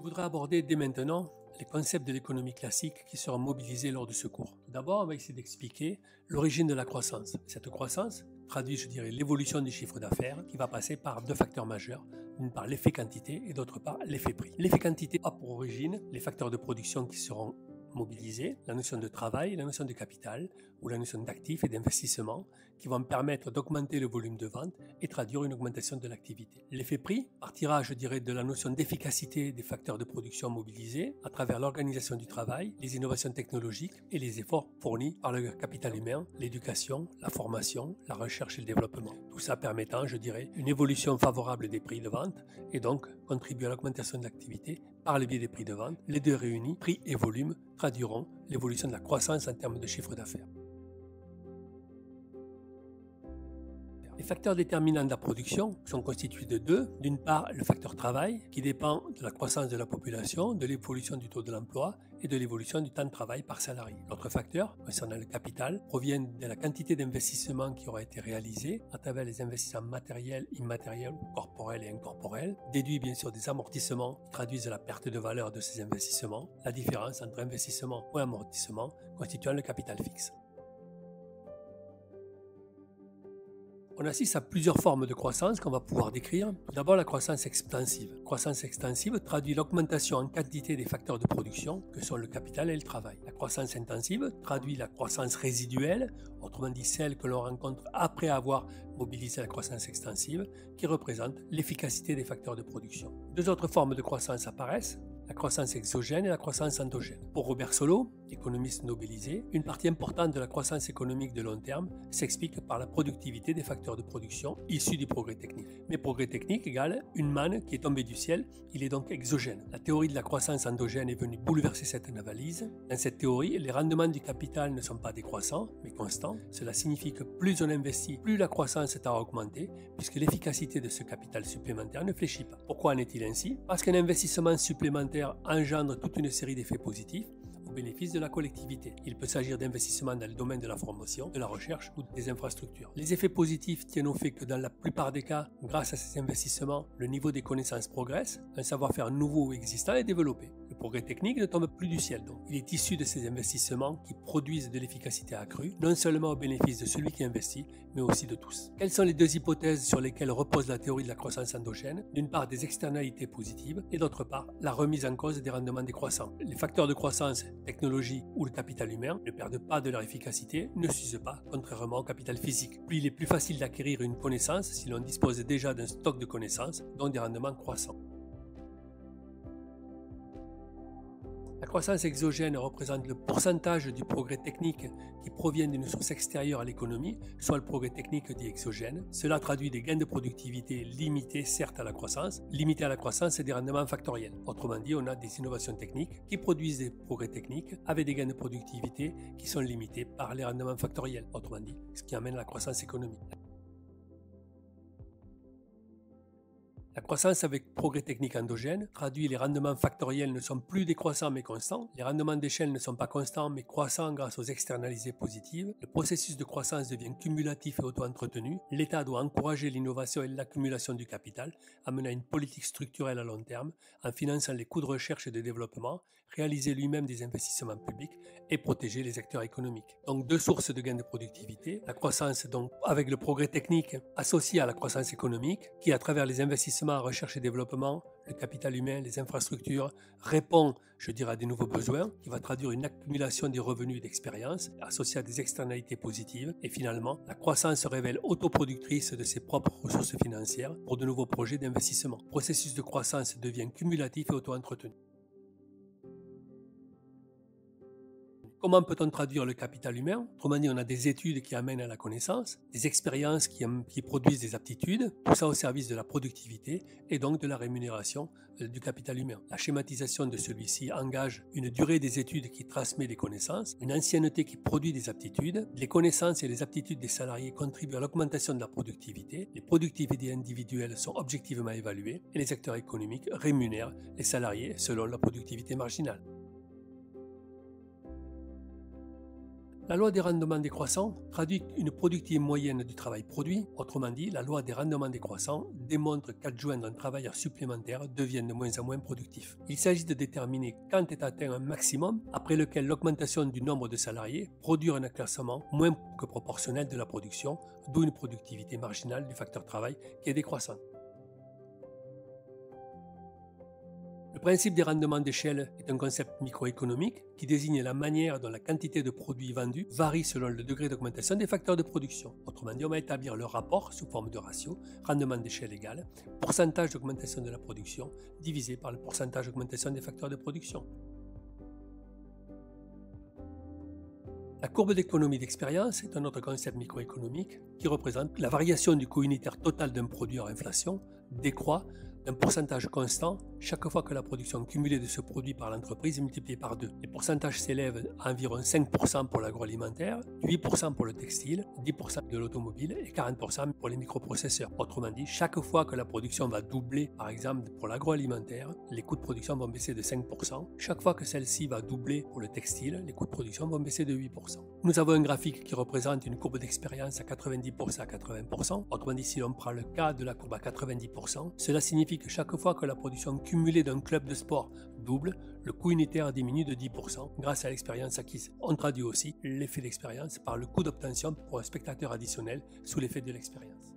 voudrais aborder dès maintenant les concepts de l'économie classique qui seront mobilisés lors de ce cours. Tout d'abord, on va essayer d'expliquer l'origine de la croissance. Cette croissance traduit, l'évolution du chiffre d'affaires qui va passer par deux facteurs majeurs. D'une part, l'effet quantité et d'autre part, l'effet prix. L'effet quantité a pour origine les facteurs de production qui seront mobilisés, la notion de travail, la notion de capital ou la notion d'actifs et d'investissement qui vont permettre d'augmenter le volume de vente et traduire une augmentation de l'activité. L'effet prix partira, de la notion d'efficacité des facteurs de production mobilisés à travers l'organisation du travail, les innovations technologiques et les efforts fournis par le capital humain, l'éducation, la formation, la recherche et le développement. Tout ça permettant, une évolution favorable des prix de vente et donc contribuer à l'augmentation de l'activité par le biais des prix de vente. Les deux réunis, prix et volume, traduiront l'évolution de la croissance en termes de chiffre d'affaires. Les facteurs déterminants de la production sont constitués de deux. D'une part, le facteur travail, qui dépend de la croissance de la population, de l'évolution du taux de l'emploi et de l'évolution du temps de travail par salarié. L'autre facteur, concernant le capital, provient de la quantité d'investissement qui aura été réalisé à travers les investissements matériels, immatériels, corporels et incorporels, déduit bien sûr des amortissements qui traduisent la perte de valeur de ces investissements, la différence entre investissement ou amortissement constituant le capital fixe. On assiste à plusieurs formes de croissance qu'on va pouvoir décrire. Tout d'abord, la croissance expansive. La croissance extensive traduit l'augmentation en quantité des facteurs de production que sont le capital et le travail. La croissance intensive traduit la croissance résiduelle, autrement dit celle que l'on rencontre après avoir mobilisé la croissance extensive, qui représente l'efficacité des facteurs de production. Deux autres formes de croissance apparaissent, la croissance exogène et la croissance endogène. Pour Robert Solow, économiste nobelisé, une partie importante de la croissance économique de long terme s'explique par la productivité des facteurs de production issus du progrès technique. Mais progrès technique égale une manne qui est tombée du ciel, il est donc exogène. La théorie de la croissance endogène est venue bouleverser cette analyse. Dans cette théorie, les rendements du capital ne sont pas décroissants, mais constants. Cela signifie que plus on investit, plus la croissance est à augmenter, puisque l'efficacité de ce capital supplémentaire ne fléchit pas. Pourquoi en est-il ainsi? Parce qu'un investissement supplémentaire engendre toute une série d'effets positifs au bénéfice de la collectivité. Il peut s'agir d'investissements dans le domaine de la formation, de la recherche ou des infrastructures. Les effets positifs tiennent au fait que dans la plupart des cas, grâce à ces investissements, le niveau des connaissances progresse, un savoir-faire nouveau ou existant est développé. Le progrès technique ne tombe plus du ciel donc. Il est issu de ces investissements qui produisent de l'efficacité accrue, non seulement au bénéfice de celui qui investit, mais aussi de tous. Quelles sont les deux hypothèses sur lesquelles repose la théorie de la croissance endogène? D'une part, des externalités positives et d'autre part, la remise en cause des rendements décroissants. Les facteurs de croissance, technologie ou le capital humain ne perdent pas de leur efficacité, ne s'usent pas, contrairement au capital physique. Puis il est plus facile d'acquérir une connaissance si l'on dispose déjà d'un stock de connaissances, dont des rendements croissants. La croissance exogène représente le pourcentage du progrès technique qui provient d'une source extérieure à l'économie, soit le progrès technique dit exogène. Cela traduit des gains de productivité limités certes à la croissance, limités à la croissance et des rendements factoriels. Autrement dit, on a des innovations techniques qui produisent des progrès techniques avec des gains de productivité qui sont limités par les rendements factoriels. Autrement dit, ce qui amène à la croissance économique. La croissance avec progrès technique endogène traduit les rendements factoriels ne sont plus décroissants mais constants, les rendements d'échelle ne sont pas constants mais croissants grâce aux externalités positives, le processus de croissance devient cumulatif et auto-entretenu, l'État doit encourager l'innovation et l'accumulation du capital, amenant à une politique structurelle à long terme, en finançant les coûts de recherche et de développement, réaliser lui-même des investissements publics et protéger les acteurs économiques. Donc deux sources de gains de productivité, la croissance donc avec le progrès technique associé à la croissance économique qui à travers les investissements en recherche et développement, le capital humain, les infrastructures, répond, à des nouveaux besoins, qui va traduire une accumulation des revenus et d'expérience associée à des externalités positives. Et finalement, la croissance se révèle autoproductrice de ses propres ressources financières pour de nouveaux projets d'investissement. Le processus de croissance devient cumulatif et auto-entretenu. Comment peut-on traduire le capital humain? Autrement dit, on a des études qui amènent à la connaissance, des expériences qui produisent des aptitudes, tout ça au service de la productivité et donc de la rémunération du capital humain. La schématisation de celui-ci engage une durée des études qui transmet des connaissances, une ancienneté qui produit des aptitudes. Les connaissances et les aptitudes des salariés contribuent à l'augmentation de la productivité, les productivités individuelles sont objectivement évaluées et les acteurs économiques rémunèrent les salariés selon la productivité marginale. La loi des rendements décroissants traduit une productivité moyenne du travail produit. Autrement dit, la loi des rendements décroissants démontre qu'adjoindre un travailleur supplémentaire devient de moins en moins productif. Il s'agit de déterminer quand est atteint un maximum après lequel l'augmentation du nombre de salariés produit un accroissement moins que proportionnel de la production, d'où une productivité marginale du facteur travail qui est décroissante. Le principe des rendements d'échelle est un concept microéconomique qui désigne la manière dont la quantité de produits vendus varie selon le degré d'augmentation des facteurs de production. Autrement dit, on va établir le rapport sous forme de ratio, rendement d'échelle égale pourcentage d'augmentation de la production divisé par le pourcentage d'augmentation des facteurs de production. La courbe d'économie d'expérience est un autre concept microéconomique qui représente la variation du coût unitaire total d'un produit hors inflation décroît d'un pourcentage constant chaque fois que la production cumulée de ce produit par l'entreprise est multipliée par 2. Les pourcentages s'élèvent à environ 5% pour l'agroalimentaire, 8% pour le textile, 10% de l'automobile et 40% pour les microprocesseurs. Autrement dit, chaque fois que la production va doubler, par exemple pour l'agroalimentaire, les coûts de production vont baisser de 5%. Chaque fois que celle-ci va doubler pour le textile, les coûts de production vont baisser de 8%. Nous avons un graphique qui représente une courbe d'expérience à 90% à 80%. Autrement dit, si l'on prend le cas de la courbe à 90%, cela signifie que chaque fois que la production cumulée d'un club de sport double, le coût unitaire diminue de 10% grâce à l'expérience acquise. On traduit aussi l'effet d'expérience par le coût d'obtention pour un spectateur additionnel sous l'effet de l'expérience.